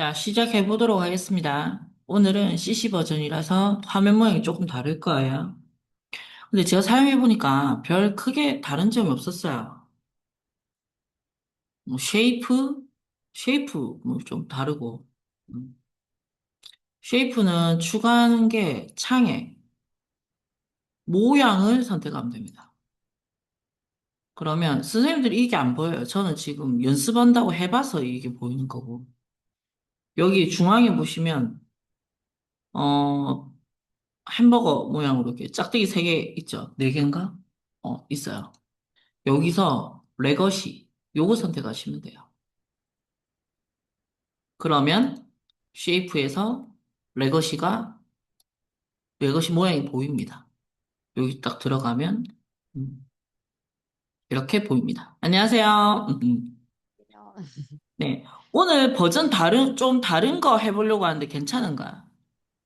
자, 시작해 보도록 하겠습니다. 오늘은 CC 버전이라서 화면 모양이 조금 다를 거예요. 근데 제가 사용해 보니까 별 크게 다른 점이 없었어요. 뭐 쉐이프 뭐 좀 다르고. 음. 쉐이프는 추가하는 게 창에 모양을 선택하면 됩니다. 그러면 선생님들이 이게 안 보여요. 저는 지금 연습한다고 해봐서 이게 보이는 거고. 여기 중앙에 보시면 어 햄버거 모양으로 이렇게 짝대기 3개 있죠? 4개인가? 있어요. 여기서 레거시, 요거 선택하시면 돼요. 그러면 쉐이프에서 레거시가, 레거시 모양이 보입니다. 여기 딱 들어가면, 음, 이렇게 보입니다. 안녕하세요. 네. 오늘 버전 좀 다른 거 해보려고 하는데 괜찮은가요?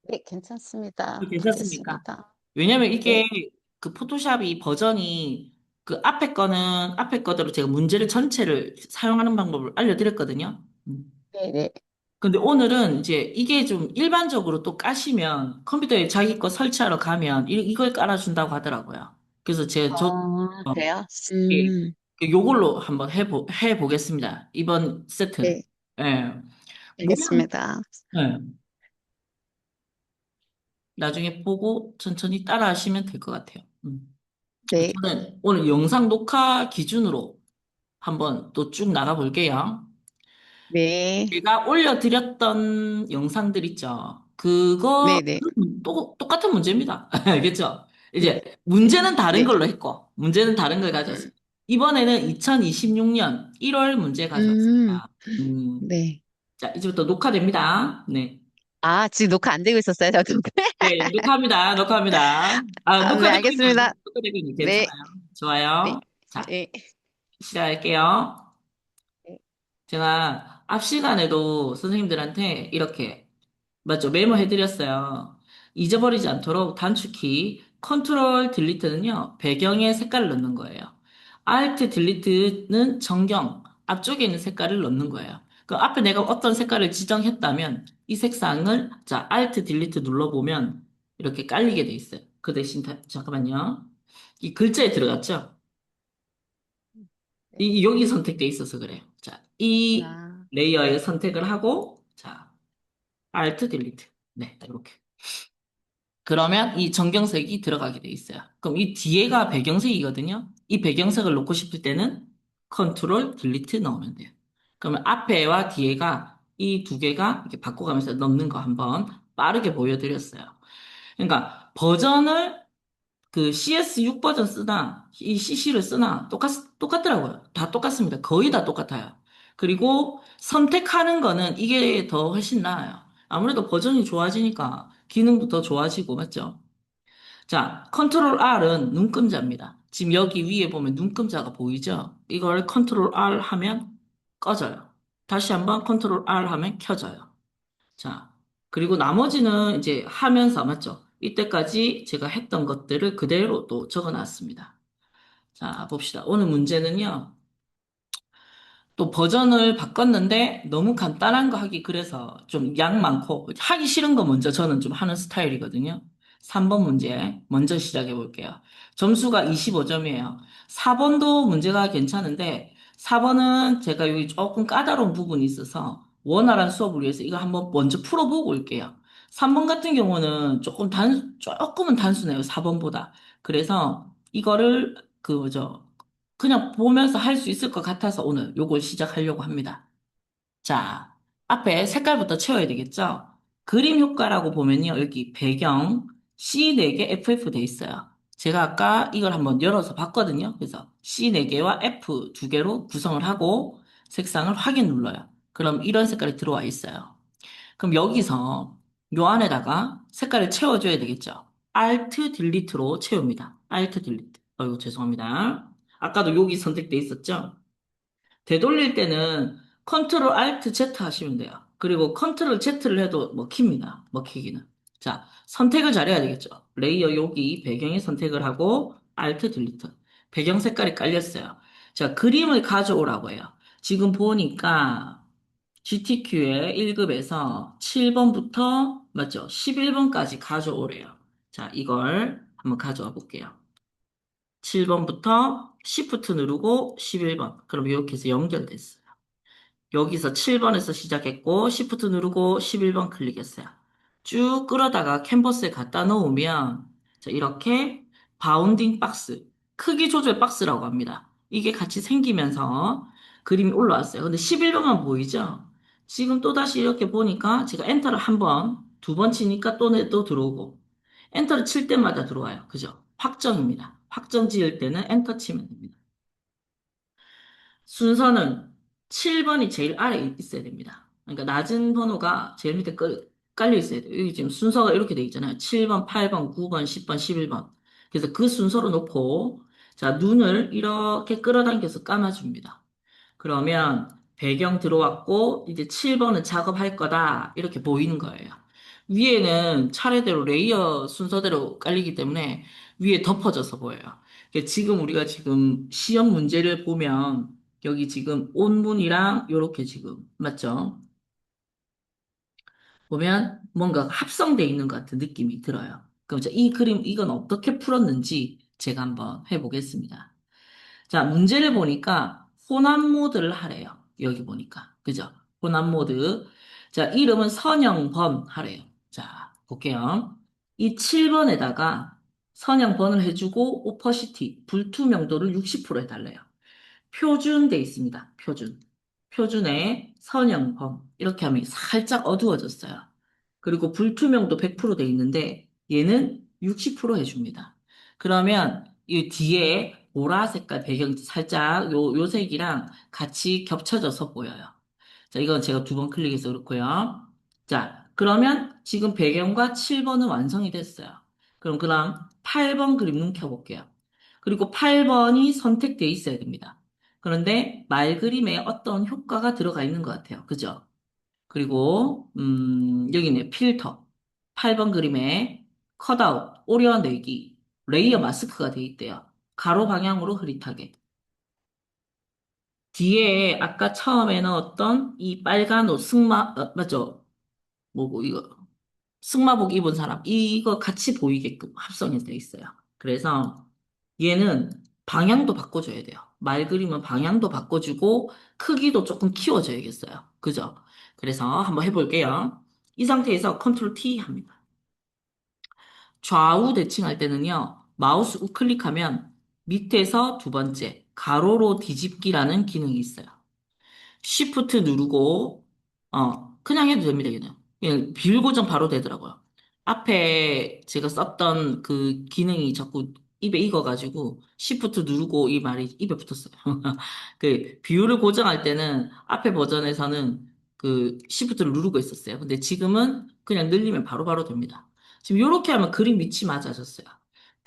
네, 괜찮습니다. 괜찮습니까? 하겠습니다. 왜냐면 네, 이게 그 포토샵이 버전이 그 앞에 거는 앞에 거대로 제가 문제를 전체를 사용하는 방법을 알려드렸거든요. 네, 네. 근데 오늘은 이제 이게 좀 일반적으로 또 까시면 컴퓨터에 자기 거 설치하러 가면 이걸 깔아준다고 하더라고요. 그래서 아, 그래요? 예, 요걸로 한번 해보겠습니다. 이번 세트는. 네, 예. 모양, 알겠습니다. 예. 나중에 보고 천천히 따라 하시면 될 것 같아요. 네, 저는 오늘 영상 녹화 기준으로 한번 또 쭉 나가볼게요. 네, 제가 올려드렸던 영상들 있죠. 네, 네, 똑같은 문제입니다. 알겠죠? 네, 이제 문제는 다른 네. 걸로 했고, 문제는 다른 걸 가져왔어요. 이번에는 2026년 1월 문제 음, 가져왔습니다. 음, 네. 자, 이제부터 녹화됩니다. 네. 아, 지금 녹화 안 되고 있었어요, 저도. 네, 녹화합니다. 녹화합니다. 아, 아, 네, 녹화되고 있나요? 알겠습니다. 녹화되고 있나요? 네, 괜찮아요. 네, 좋아요. 자, 네, 시작할게요. 네. 제가 앞 시간에도 선생님들한테 이렇게 맞죠? 메모해드렸어요. 잊어버리지 않도록 단축키 컨트롤 딜리트는요 배경에 색깔을 넣는 거예요. 알트 딜리트는 전경 앞쪽에 있는 색깔을 넣는 거예요. 그 앞에 내가 어떤 색깔을 지정했다면 이 색상을 자 알트 딜리트 눌러보면 이렇게 깔리게 돼 있어요. 그 대신 잠깐만요. 이 글자에 들어갔죠? 네. 여기 선택돼 있어서 그래요. 자, 이 아, 레이어에 선택을 하고 자 Alt Delete. 네, 이렇게. 그러면 이 전경색이 들어가게 돼 있어요. 그럼 이 뒤에가 배경색이거든요. 이 배경색을 놓고 싶을 때는 Ctrl Delete 넣으면 돼요. 그러면 앞에와 뒤에가 이 두 개가 이렇게 바꿔가면서 넣는 거 한번 빠르게 보여드렸어요. 그러니까 버전을 그 CS6 버전 쓰나 이 CC를 쓰나 똑같더라고요. 다 똑같습니다. 거의 다 똑같아요. 그리고 선택하는 거는 이게 더 훨씬 나아요. 아무래도 버전이 좋아지니까 기능도 더 좋아지고 맞죠? 자, 컨트롤 R은 눈금자입니다. 지금 여기 위에 보면 눈금자가 보이죠? 이걸 컨트롤 R 하면 꺼져요. 다시 한번 컨트롤 R 하면 켜져요. 자, 그리고 나머지는 이제 하면서 맞죠? 이때까지 제가 했던 것들을 그대로 또 적어 놨습니다. 자, 봅시다. 오늘 문제는요. 또 버전을 바꿨는데 너무 간단한 거 하기 그래서 좀 양 많고 하기 싫은 거 먼저 저는 좀 하는 스타일이거든요. 3번 문제 먼저 시작해 볼게요. 점수가 25점이에요. 4번도 문제가 괜찮은데 4번은 제가 여기 조금 까다로운 부분이 있어서 원활한 수업을 위해서 이거 한번 먼저 풀어보고 올게요. 3번 같은 경우는 조금은 단순해요. 4번보다. 그래서 이거를 그냥 보면서 할 수 있을 것 같아서 오늘 요걸 시작하려고 합니다. 자, 앞에 색깔부터 채워야 되겠죠? 그림 효과라고 보면요. 여기 배경 C4개 FF 돼 있어요. 제가 아까 이걸 한번 열어서 봤거든요. 그래서 C4개와 F 2개로 구성을 하고 색상을 확인 눌러요. 그럼 이런 색깔이 들어와 있어요. 그럼 여기서 요 안에다가 색깔을 채워줘야 되겠죠? Alt Delete로 채웁니다. Alt Delete. 어이구, 죄송합니다. 아까도 여기 선택돼 있었죠? 되돌릴 때는 컨트롤 Alt Z 하시면 돼요. 그리고 컨트롤 Z를 해도 먹힙니다. 먹히기는. 자, 선택을 잘해야 되겠죠. 레이어 여기 배경에 선택을 하고 Alt Delete. 배경 색깔이 깔렸어요. 자, 그림을 가져오라고 해요. 지금 보니까 GTQ의 1급에서 7번부터, 맞죠? 11번까지 가져오래요. 자, 이걸 한번 가져와 볼게요. 7번부터 Shift 누르고 11번. 그럼 이렇게 해서 연결됐어요. 여기서 7번에서 시작했고, Shift 누르고 11번 클릭했어요. 쭉 끌어다가 캔버스에 갖다 놓으면, 자, 이렇게 바운딩 박스, 크기 조절 박스라고 합니다. 이게 같이 생기면서 그림이 올라왔어요. 근데 11번만 보이죠? 지금 또다시 이렇게 보니까 제가 엔터를 한 번, 두 번 치니까 또 들어오고, 엔터를 칠 때마다 들어와요. 그죠? 확정입니다. 확정 지을 때는 엔터 치면 됩니다. 순서는 7번이 제일 아래에 있어야 됩니다. 그러니까 낮은 번호가 제일 밑에 깔려 있어야 돼요. 여기 지금 순서가 이렇게 돼 있잖아요. 7번, 8번, 9번, 10번, 11번. 그래서 그 순서로 놓고, 자, 눈을 이렇게 끌어당겨서 감아줍니다. 그러면 배경 들어왔고, 이제 7번은 작업할 거다. 이렇게 보이는 거예요. 위에는 차례대로 레이어 순서대로 깔리기 때문에 위에 덮어져서 보여요. 지금 우리가 지금 시험 문제를 보면 여기 지금 온문이랑 요렇게 지금 맞죠? 보면 뭔가 합성돼 있는 것 같은 느낌이 들어요. 그럼 이 그림 이건 어떻게 풀었는지 제가 한번 해보겠습니다. 자, 문제를 보니까 혼합 모드를 하래요. 여기 보니까. 그죠? 혼합 모드. 자, 이름은 선영번 하래요. 자, 볼게요. 이 7번에다가 선영번을 해주고 오퍼시티, 불투명도를 60% 해달래요. 표준돼 있습니다. 표준. 표준에 선형범. 이렇게 하면 살짝 어두워졌어요. 그리고 불투명도 100%돼 있는데 얘는 60% 해줍니다. 그러면 이 뒤에 보라 색깔 배경 살짝 요 색이랑 같이 겹쳐져서 보여요. 자, 이건 제가 두 번 클릭해서 그렇고요. 자, 그러면 지금 배경과 7번은 완성이 됐어요. 그럼 8번 그림 눈켜볼게요. 그리고 8번이 선택돼 있어야 됩니다. 그런데 말 그림에 어떤 효과가 들어가 있는 것 같아요. 그죠? 그리고, 여기네, 필터. 8번 그림에 컷아웃, 오려내기, 레이어 마스크가 돼 있대요. 가로 방향으로 흐릿하게. 뒤에 아까 처음에 넣었던 이 빨간 옷 맞죠? 뭐고, 이거. 승마복 입은 사람, 이거 같이 보이게끔 합성이 돼 있어요. 그래서 얘는 방향도 바꿔줘야 돼요. 말 그림은 방향도 바꿔주고 크기도 조금 키워줘야겠어요. 그죠? 그래서 한번 해볼게요. 이 상태에서 컨트롤 T 합니다. 좌우 대칭할 때는요, 마우스 우클릭하면 밑에서 두 번째, 가로로 뒤집기라는 기능이 있어요. 쉬프트 누르고, 그냥 해도 됩니다, 얘는. 그냥 비율고정 바로 되더라고요. 앞에 제가 썼던 그 기능이 자꾸 입에 익어가지고, 쉬프트 누르고 이 말이 입에 붙었어요. 그, 비율을 고정할 때는 앞에 버전에서는 그 쉬프트를 누르고 있었어요. 근데 지금은 그냥 늘리면 바로바로 됩니다. 지금 이렇게 하면 그림 위치 맞아졌어요.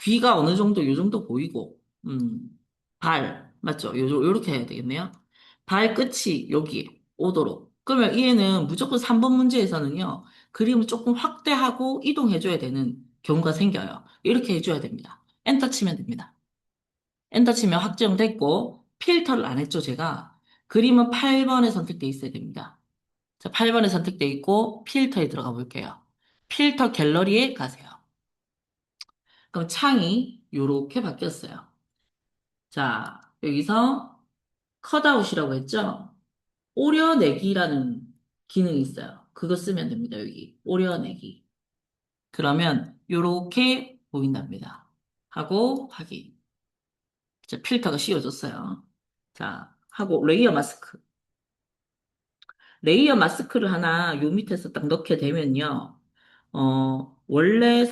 귀가 어느 정도, 요 정도 보이고, 맞죠? 요렇게 해야 되겠네요. 발끝이 여기 오도록. 그러면 얘는 무조건 3번 문제에서는요, 그림을 조금 확대하고 이동해줘야 되는 경우가 생겨요. 이렇게 해줘야 됩니다. 엔터 치면 됩니다. 엔터 치면 확정됐고, 필터를 안 했죠, 제가. 그림은 8번에 선택돼 있어야 됩니다. 자, 8번에 선택돼 있고, 필터에 들어가 볼게요. 필터 갤러리에 가세요. 그럼 창이 요렇게 바뀌었어요. 자, 여기서 컷아웃이라고 했죠? 오려내기라는 기능이 있어요. 그거 쓰면 됩니다, 여기. 오려내기. 그러면 요렇게 보인답니다. 하고 확인. 자, 필터가 씌워졌어요. 자, 하고 레이어 마스크. 레이어 마스크를 하나 요 밑에서 딱 넣게 되면요. 원래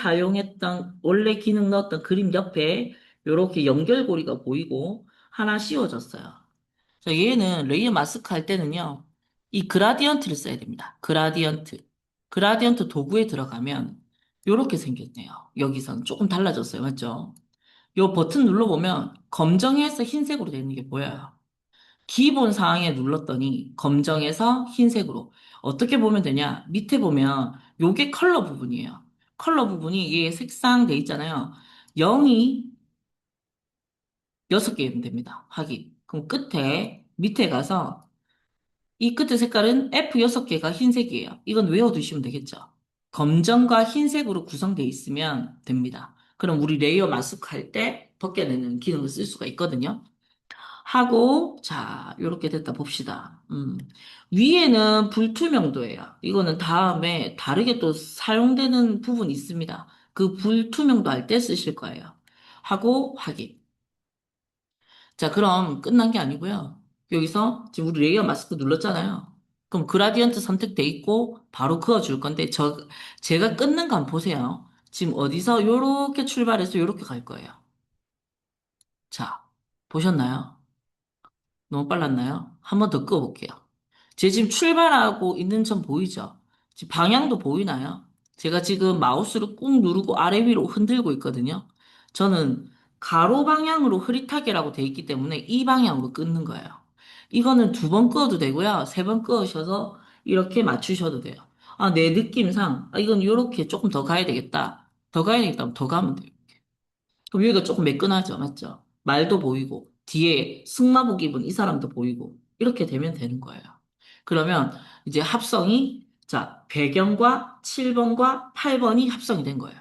기능 넣었던 그림 옆에 요렇게 연결고리가 보이고 하나 씌워졌어요. 자, 얘는 레이어 마스크 할 때는요, 이 그라디언트를 써야 됩니다. 그라디언트. 그라디언트 도구에 들어가면 요렇게 생겼네요. 여기선 조금 달라졌어요. 맞죠? 요 버튼 눌러보면 검정에서 흰색으로 되는 게 보여요. 기본 사항에 눌렀더니 검정에서 흰색으로. 어떻게 보면 되냐? 밑에 보면 요게 컬러 부분이에요. 컬러 부분이 이게 색상 돼 있잖아요. 0이 6개면 됩니다. 확인. 그럼 밑에 가서 이 끝에 색깔은 F6개가 흰색이에요. 이건 외워두시면 되겠죠. 검정과 흰색으로 구성되어 있으면 됩니다. 그럼 우리 레이어 마스크 할 때 벗겨내는 기능을 쓸 수가 있거든요. 하고, 자, 요렇게 됐다 봅시다. 위에는 불투명도예요. 이거는 다음에 다르게 또 사용되는 부분이 있습니다. 그 불투명도 할 때 쓰실 거예요. 하고, 확인. 자, 그럼 끝난 게 아니고요. 여기서 지금 우리 레이어 마스크 눌렀잖아요. 그럼 그라디언트 선택돼 있고 바로 그어줄 건데 제가 끊는 거 한번 보세요. 지금 어디서 요렇게 출발해서 요렇게 갈 거예요. 자, 보셨나요? 너무 빨랐나요? 한 번 더 그어볼게요. 제 지금 출발하고 있는 점 보이죠? 지금 방향도 보이나요? 제가 지금 마우스를 꾹 누르고 아래 위로 흔들고 있거든요. 저는 가로 방향으로 흐릿하게라고 돼 있기 때문에 이 방향으로 끊는 거예요. 이거는 두 번 그어도 되고요. 세 번 그으셔서 이렇게 맞추셔도 돼요. 아, 내 느낌상, 이건 이렇게 조금 더 가야 되겠다. 더 가야 되겠다. 하면 더 가면 돼요. 그럼 여기가 조금 매끈하죠, 맞죠? 말도 보이고, 뒤에 승마복 입은 이 사람도 보이고, 이렇게 되면 되는 거예요. 그러면 이제 합성이, 자, 배경과 7번과 8번이 합성이 된 거예요.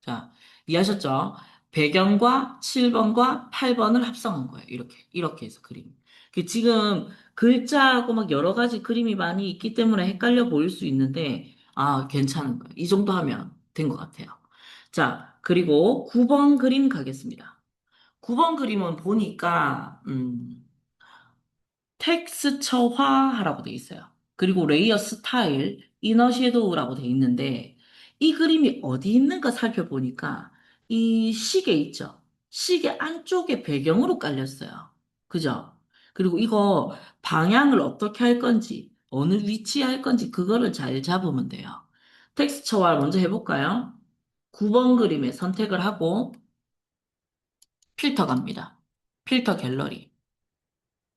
자, 이해하셨죠? 배경과 7번과 8번을 합성한 거예요. 이렇게 해서 그림. 지금 글자하고 막 여러 가지 그림이 많이 있기 때문에 헷갈려 보일 수 있는데, 아, 괜찮은 거예요. 이 정도 하면 된 것 같아요. 자, 그리고 9번 그림 가겠습니다. 9번 그림은 보니까, 텍스처화하라고 돼 있어요. 그리고 레이어 스타일, 이너 섀도우라고 돼 있는데 이 그림이 어디 있는가 살펴보니까 이 시계 있죠? 시계 안쪽에 배경으로 깔렸어요. 그죠? 그리고 이거 방향을 어떻게 할 건지, 어느 위치에 할 건지 그거를 잘 잡으면 돼요. 텍스처화 먼저 해볼까요? 9번 그림에 선택을 하고 필터 갑니다. 필터 갤러리.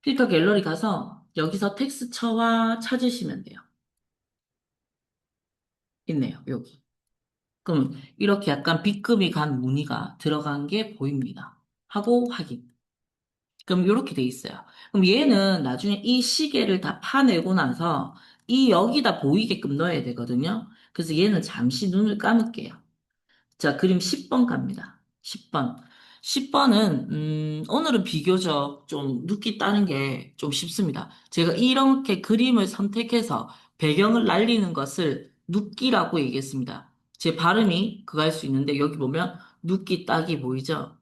필터 갤러리 가서 여기서 텍스처화 찾으시면 돼요. 있네요, 여기. 그럼 이렇게 약간 빗금이 간 무늬가 들어간 게 보입니다. 하고 확인. 그럼 이렇게 돼 있어요. 그럼 얘는 나중에 이 시계를 다 파내고 나서 이 여기다 보이게끔 넣어야 되거든요. 그래서 얘는 잠시 눈을 감을게요. 자, 그림 10번 갑니다. 10번. 10번은, 오늘은 비교적 좀 눕기 따는 게 좀 쉽습니다. 제가 이렇게 그림을 선택해서 배경을 날리는 것을 눕기라고 얘기했습니다. 제 발음이 그거 할 수 있는데 여기 보면 눕기 따기 보이죠?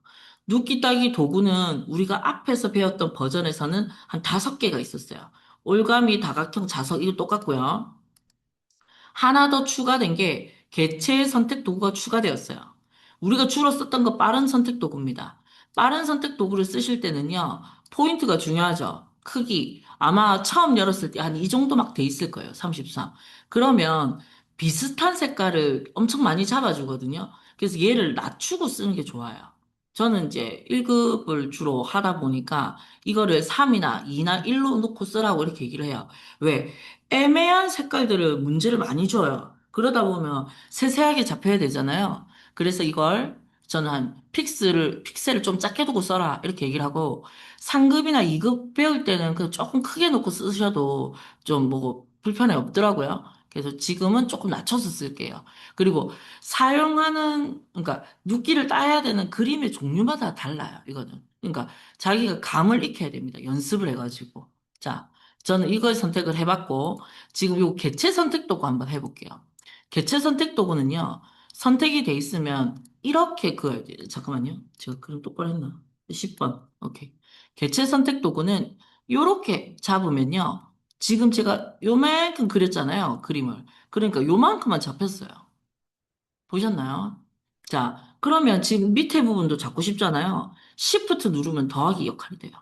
눕기 따기 도구는 우리가 앞에서 배웠던 버전에서는 한 5개가 있었어요. 올가미, 다각형, 자석, 이거 똑같고요. 하나 더 추가된 게 개체 선택 도구가 추가되었어요. 우리가 주로 썼던 거 빠른 선택 도구입니다. 빠른 선택 도구를 쓰실 때는요, 포인트가 중요하죠. 크기. 아마 처음 열었을 때 한 이 정도 막 돼 있을 거예요. 33. 그러면 비슷한 색깔을 엄청 많이 잡아주거든요. 그래서 얘를 낮추고 쓰는 게 좋아요. 저는 이제 1급을 주로 하다 보니까 이거를 3이나 2나 1로 놓고 쓰라고 이렇게 얘기를 해요. 왜? 애매한 색깔들을 문제를 많이 줘요. 그러다 보면 세세하게 잡혀야 되잖아요. 그래서 이걸 저는 한 픽셀을 좀 작게 두고 써라. 이렇게 얘기를 하고, 상급이나 2급 배울 때는 그 조금 크게 놓고 쓰셔도 좀 뭐 불편이 없더라고요. 그래서 지금은 조금 낮춰서 쓸게요. 그리고 그러니까 눕기를 따야 되는 그림의 종류마다 달라요. 이거는. 그러니까 자기가 감을 익혀야 됩니다. 연습을 해가지고. 자, 저는 이걸 선택을 해봤고, 지금 요 개체 선택 도구 한번 해볼게요. 개체 선택 도구는요, 선택이 돼 있으면 이렇게 그어야 돼요. 잠깐만요. 제가 그림 똑바로 했나? 10번. 오케이. 개체 선택 도구는 요렇게 잡으면요. 지금 제가 요만큼 그렸잖아요. 그림을. 그러니까 요만큼만 잡혔어요. 보셨나요? 자, 그러면 지금 밑에 부분도 잡고 싶잖아요. Shift 누르면 더하기 역할이 돼요.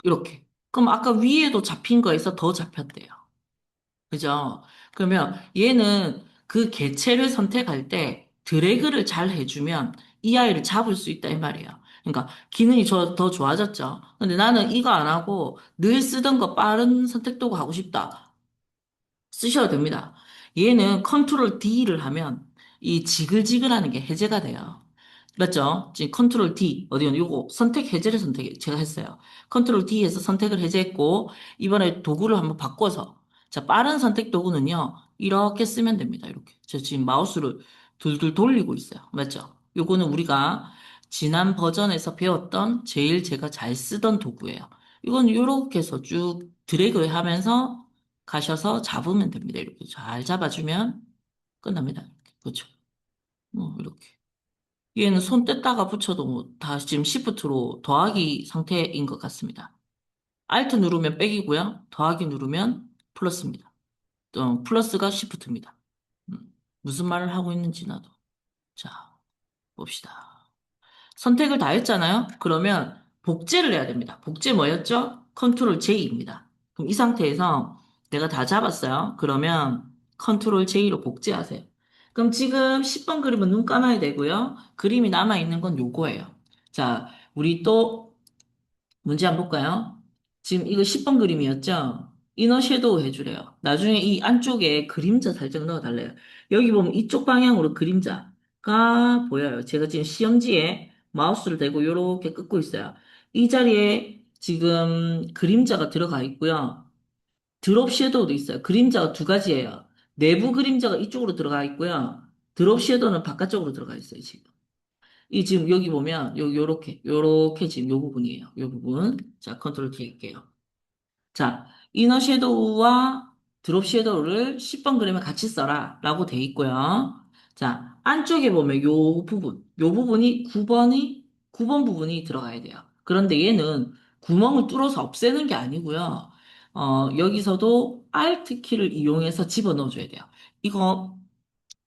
이렇게. 그럼 아까 위에도 잡힌 거에서 더 잡혔대요. 그죠? 그러면 얘는 그 개체를 선택할 때 드래그를 잘 해주면 이 아이를 잡을 수 있다 이 말이에요. 그러니까 기능이 더 좋아졌죠. 근데 나는 이거 안 하고 늘 쓰던 거 빠른 선택 도구 하고 싶다. 쓰셔도 됩니다. 얘는 컨트롤 D를 하면 이 지글지글하는 게 해제가 돼요. 맞죠? 지금 컨트롤 D, 어디요? 요거 선택 해제를 제가 했어요. 컨트롤 D에서 선택을 해제했고, 이번에 도구를 한번 바꿔서, 자, 빠른 선택 도구는요, 이렇게 쓰면 됩니다. 이렇게. 저 지금 마우스를 둘둘 돌리고 있어요. 맞죠? 요거는 우리가 지난 버전에서 배웠던 제일 제가 잘 쓰던 도구예요. 이건 요렇게 해서 쭉 드래그 하면서 가셔서 잡으면 됩니다. 이렇게 잘 잡아주면 끝납니다. 그렇죠? 이렇게. 얘는 손 뗐다가 붙여도 다 지금 시프트로 더하기 상태인 것 같습니다. Alt 누르면 백이고요. 더하기 누르면 플러스입니다. 플러스가 시프트입니다. 무슨 말을 하고 있는지 나도. 자, 봅시다. 선택을 다 했잖아요? 그러면 복제를 해야 됩니다. 복제 뭐였죠? 컨트롤 J입니다. 그럼 이 상태에서 내가 다 잡았어요. 그러면 컨트롤 J로 복제하세요. 그럼 지금 10번 그림은 눈 감아야 되고요. 그림이 남아있는 건 요거예요. 자, 우리 또 문제 한번 볼까요? 지금 이거 10번 그림이었죠? 이너 섀도우 해주래요. 나중에 이 안쪽에 그림자 살짝 넣어달래요. 여기 보면 이쪽 방향으로 그림자가 보여요. 제가 지금 시험지에 마우스를 대고 이렇게 끄고 있어요. 이 자리에 지금 그림자가 들어가 있고요. 드롭 섀도우도 있어요. 그림자가 두 가지예요. 내부 그림자가 이쪽으로 들어가 있고요. 드롭 섀도우는 바깥쪽으로 들어가 있어요, 지금. 이 지금 여기 보면 요렇게 지금 요 부분이에요. 요 부분. 자, 컨트롤 T 할게요. 자, 이너 섀도우와 드롭 섀도우를 10번 그림에 같이 써라 라고 돼 있고요. 자, 안쪽에 보면 요 부분이 9번 부분이 들어가야 돼요. 그런데 얘는 구멍을 뚫어서 없애는 게 아니고요. 여기서도 Alt 키를 이용해서 집어넣어 줘야 돼요. 이거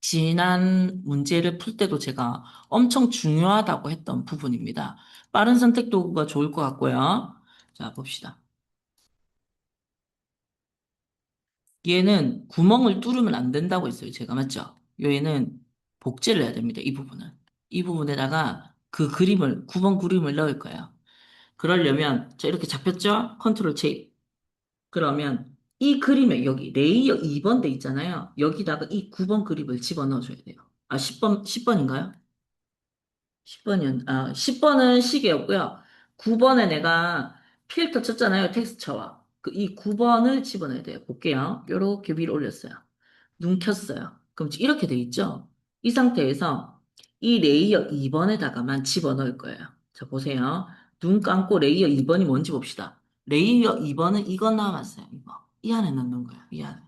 지난 문제를 풀 때도 제가 엄청 중요하다고 했던 부분입니다. 빠른 선택 도구가 좋을 것 같고요. 자, 봅시다. 얘는 구멍을 뚫으면 안 된다고 했어요. 제가 맞죠? 얘는 복제를 해야 됩니다. 이 부분은. 이 부분에다가 그 그림을, 9번 그림을 넣을 거예요. 그러려면, 자, 이렇게 잡혔죠? 컨트롤 J. 그러면 이 그림에 여기 레이어 2번 돼 있잖아요. 여기다가 이 9번 그림을 집어넣어 줘야 돼요. 아, 10번인가요? 10번은 시계였고요. 9번에 내가 필터 쳤잖아요. 텍스처와. 이 9번을 집어넣어야 돼요. 볼게요. 요렇게 위로 올렸어요. 눈 켰어요. 그럼 이렇게 돼 있죠? 이 상태에서 이 레이어 2번에다가만 집어넣을 거예요. 자, 보세요. 눈 감고 레이어 2번이 뭔지 봅시다. 레이어 2번은 이거 남았어요. 이거. 이 안에 넣는 거예요. 이 안에.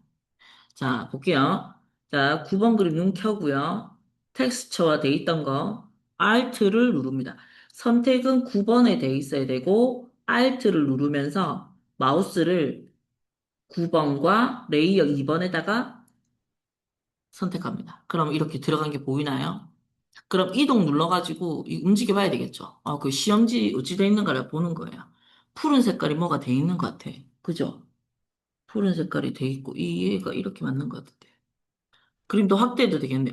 자, 볼게요. 자, 9번 그림 눈 켜고요. 텍스처화 돼 있던 거 Alt를 누릅니다. 선택은 9번에 돼 있어야 되고 Alt를 누르면서 마우스를 9번과 레이어 2번에다가 선택합니다. 그럼 이렇게 들어간 게 보이나요? 그럼 이동 눌러가지고 움직여 봐야 되겠죠. 그 시험지 어찌 돼 있는가를 보는 거예요. 푸른 색깔이 뭐가 돼 있는 것 같아. 그죠? 푸른 색깔이 돼 있고 이 얘가 이렇게 맞는 것 같아. 그림도 확대해도 되겠네.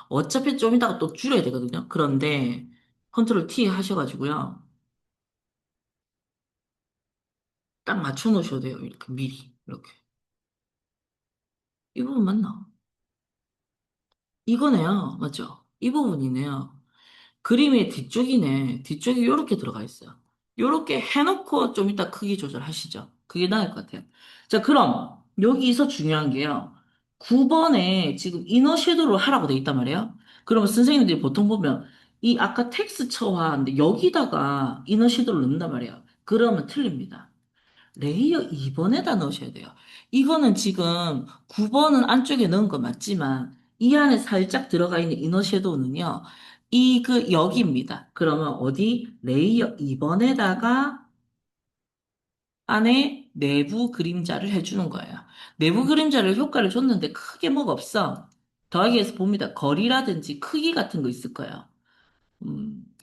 어차피 좀 이따가 또 줄여야 되거든요. 그런데 컨트롤 T 하셔가지고요. 딱 맞춰 놓으셔도 돼요. 이렇게 미리. 이렇게. 이 부분 맞나? 이거네요. 맞죠? 이 부분이네요. 그림의 뒤쪽이네. 뒤쪽이 이렇게 들어가 있어요. 이렇게 해놓고 좀 이따 크기 조절하시죠. 그게 나을 것 같아요. 자, 그럼 여기서 중요한 게요. 9번에 지금 이너 섀도우를 하라고 돼 있단 말이에요. 그러면 선생님들이 보통 보면 이 아까 텍스처화인데 여기다가 이너 섀도우를 넣는단 말이에요. 그러면 틀립니다. 레이어 2번에다 넣으셔야 돼요. 이거는 지금 9번은 안쪽에 넣은 거 맞지만 이 안에 살짝 들어가 있는 이너 섀도우는요. 여기입니다. 그러면 어디? 레이어 2번에다가 안에 내부 그림자를 해주는 거예요. 내부 그림자를 효과를 줬는데 크게 뭐가 없어. 더하기해서 봅니다. 거리라든지 크기 같은 거 있을 거예요.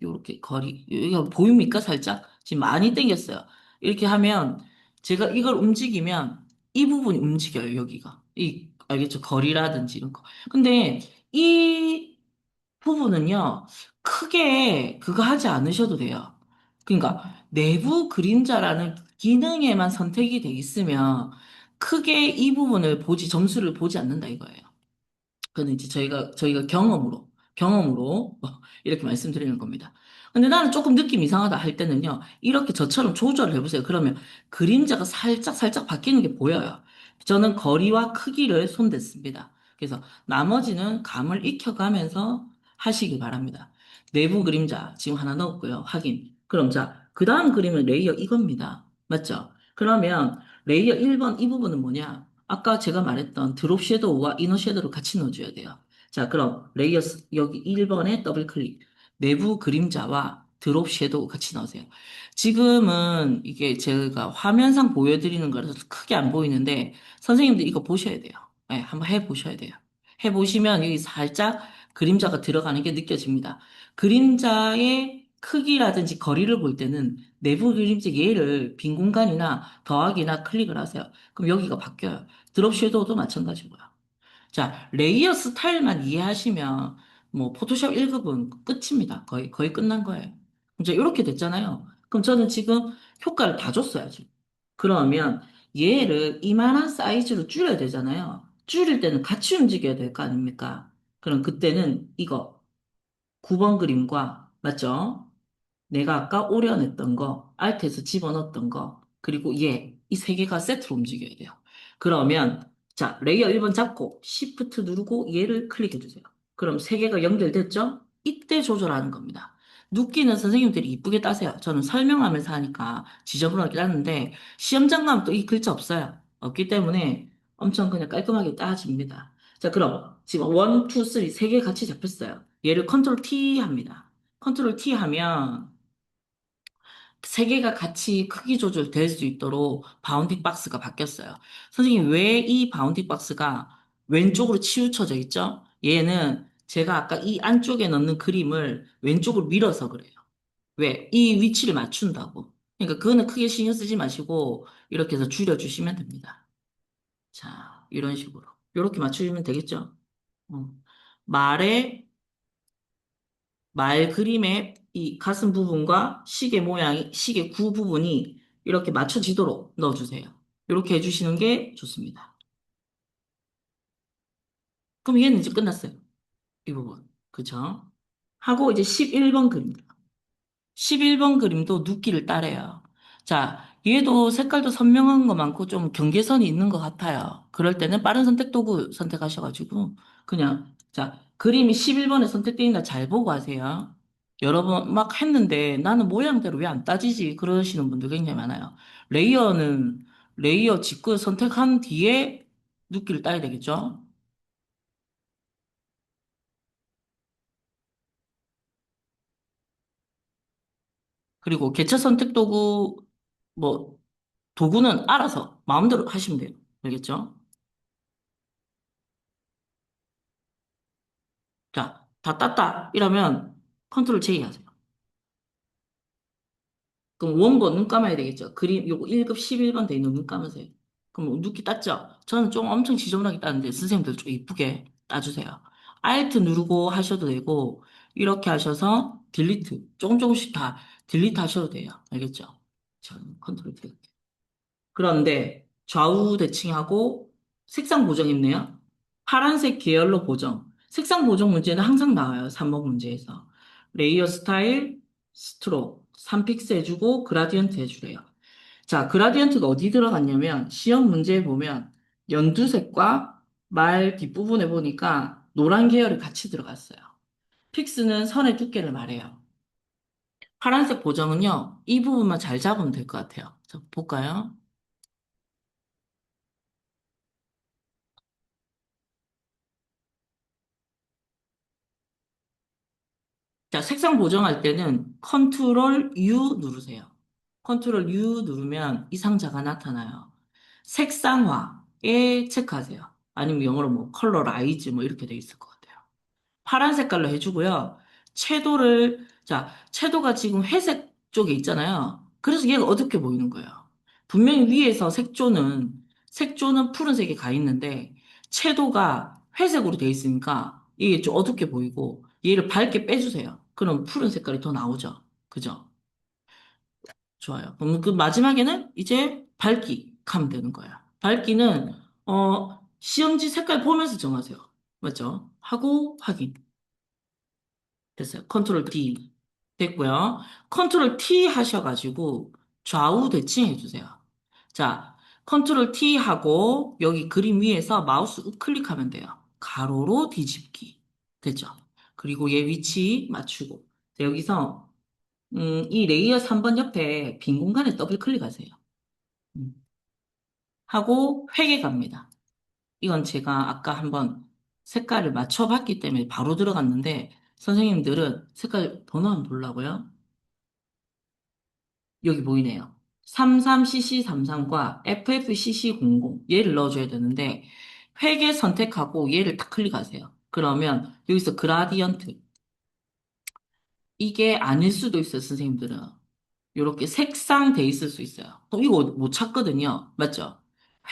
요렇게 거리. 여기가 보입니까? 살짝? 지금 많이 당겼어요. 이렇게 하면 제가 이걸 움직이면 이 부분이 움직여요, 여기가. 알겠죠? 거리라든지 이런 거. 근데 이 부분은요, 크게 그거 하지 않으셔도 돼요. 그러니까 내부 그림자라는 기능에만 선택이 돼 있으면 크게 이 부분을 점수를 보지 않는다 이거예요. 그는 이제 저희가 경험으로. 경험으로 이렇게 말씀드리는 겁니다. 근데 나는 조금 느낌 이상하다 할 때는요, 이렇게 저처럼 조절을 해보세요. 그러면 그림자가 살짝 살짝 바뀌는 게 보여요. 저는 거리와 크기를 손댔습니다. 그래서 나머지는 감을 익혀가면서 하시기 바랍니다. 내부 그림자 지금 하나 넣었고요. 확인. 그럼 자, 그 다음 그림은 레이어 이겁니다. 맞죠? 그러면 레이어 1번 이 부분은 뭐냐? 아까 제가 말했던 드롭 섀도우와 이너 섀도우를 같이 넣어줘야 돼요. 자, 그럼 레이어 여기 1번에 더블 클릭. 내부 그림자와 드롭 섀도우 같이 넣으세요. 지금은 이게 제가 화면상 보여드리는 거라서 크게 안 보이는데 선생님들 이거 보셔야 돼요. 네, 한번 해보셔야 돼요. 해보시면 여기 살짝 그림자가 들어가는 게 느껴집니다. 그림자의 크기라든지 거리를 볼 때는 내부 그림자 얘를 빈 공간이나 더하기나 클릭을 하세요. 그럼 여기가 바뀌어요. 드롭 섀도우도 마찬가지고요. 자, 레이어 스타일만 이해하시면 뭐 포토샵 1급은 끝입니다. 거의 끝난 거예요. 이제 이렇게 됐잖아요. 그럼 저는 지금 효과를 다 줬어요, 지금. 그러면 얘를 이만한 사이즈로 줄여야 되잖아요. 줄일 때는 같이 움직여야 될 거 아닙니까? 그럼 그때는 이거 9번 그림과 맞죠? 내가 아까 오려냈던 거, 알트에서 집어넣었던 거, 그리고 얘, 이 세 개가 세트로 움직여야 돼요. 그러면, 자, 레이어 1번 잡고, Shift 누르고 얘를 클릭해 주세요. 그럼 세 개가 연결됐죠? 이때 조절하는 겁니다. 눕기는 선생님들이 이쁘게 따세요. 저는 설명하면서 하니까 지저분하게 따는데, 시험장 가면 또 이 글자 없어요. 없기 때문에 엄청 그냥 깔끔하게 따집니다. 자, 그럼 지금 1, 2, 3, 세 개 같이 잡혔어요. 얘를 컨트롤 T 합니다. 컨트롤 T 하면 세 개가 같이 크기 조절될 수 있도록 바운딩 박스가 바뀌었어요. 선생님, 왜 이 바운딩 박스가 왼쪽으로 치우쳐져 있죠? 얘는 제가 아까 이 안쪽에 넣는 그림을 왼쪽으로 밀어서 그래요. 왜? 이 위치를 맞춘다고. 그러니까 그거는 크게 신경 쓰지 마시고 이렇게 해서 줄여주시면 됩니다. 자, 이런 식으로. 이렇게 맞추시면 되겠죠? 어. 말에 말 그림의 이 가슴 부분과 시계 모양이, 시계 구 부분이 이렇게 맞춰지도록 넣어주세요. 이렇게 해주시는 게 좋습니다. 그럼 얘는 이제 끝났어요. 이 부분. 그쵸? 하고 이제 11번 그림. 11번 그림도 눕기를 따래요. 자, 얘도 색깔도 선명한 거 많고 좀 경계선이 있는 것 같아요. 그럴 때는 빠른 선택 도구 선택하셔가지고 그냥 자, 그림이 11번에 선택되니까 잘 보고 하세요. 여러 번 막 했는데 나는 모양대로 왜 안 따지지? 그러시는 분들 굉장히 많아요. 레이어는 레이어 직구 선택한 뒤에 눕기를 따야 되겠죠? 그리고 개체 선택 도구 뭐 도구는 알아서 마음대로 하시면 돼요. 알겠죠? 자, 다 땄다. 이러면 컨트롤 J 하세요. 그럼 원본 눈 감아야 되겠죠. 그림, 요거 1급 11번 돼 있는 눈 감으세요. 그럼 눕기 땄죠? 저는 좀 엄청 지저분하게 따는데 선생님들 좀 이쁘게 따주세요. Alt 누르고 하셔도 되고, 이렇게 하셔서 딜리트. 조금 조금씩 다 딜리트 하셔도 돼요. 알겠죠? 저는 컨트롤 D. 그런데 좌우 대칭하고 색상 보정 있네요. 파란색 계열로 보정. 색상 보정 문제는 항상 나와요. 3번 문제에서. 레이어 스타일, 스트로크, 3픽스 해주고 그라디언트 해주래요. 자, 그라디언트가 어디 들어갔냐면 시험 문제에 보면 연두색과 말 뒷부분에 보니까 노란 계열이 같이 들어갔어요. 픽스는 선의 두께를 말해요. 파란색 보정은요, 이 부분만 잘 잡으면 될 것 같아요. 자, 볼까요? 자, 색상 보정할 때는 컨트롤 U 누르세요. 컨트롤 U 누르면 이 상자가 나타나요. 색상화에 체크하세요. 아니면 영어로 뭐 컬러라이즈 뭐 이렇게 돼 있을 것 같아요. 파란 색깔로 해주고요. 자, 채도가 지금 회색 쪽에 있잖아요. 그래서 얘가 어둡게 보이는 거예요. 분명히 위에서 색조는 푸른색이 가 있는데, 채도가 회색으로 돼 있으니까 이게 좀 어둡게 보이고, 얘를 밝게 빼주세요. 그럼 푸른 색깔이 더 나오죠. 그죠? 좋아요. 그럼 그 마지막에는 이제 밝기 하면 되는 거야. 밝기는, 시험지 색깔 보면서 정하세요. 맞죠? 하고 확인. 됐어요. 컨트롤 D. 됐고요. 컨트롤 T 하셔가지고 좌우 대칭 해주세요. 자, 컨트롤 T 하고 여기 그림 위에서 마우스 우클릭하면 돼요. 가로로 뒤집기. 됐죠? 그리고 얘 위치 맞추고. 자, 여기서 이 레이어 3번 옆에 빈 공간에 더블 클릭하세요. 음, 하고 회계 갑니다. 이건 제가 아까 한번 색깔을 맞춰봤기 때문에 바로 들어갔는데 선생님들은 색깔 번호 한번 보려고요. 여기 보이네요. 33cc33과 FFCC00 얘를 넣어줘야 되는데 회계 선택하고 얘를 딱 클릭하세요. 그러면 여기서 그라디언트 이게 아닐 수도 있어요, 선생님들은. 이렇게 색상돼 있을 수 있어요. 이거 못 찾거든요. 맞죠?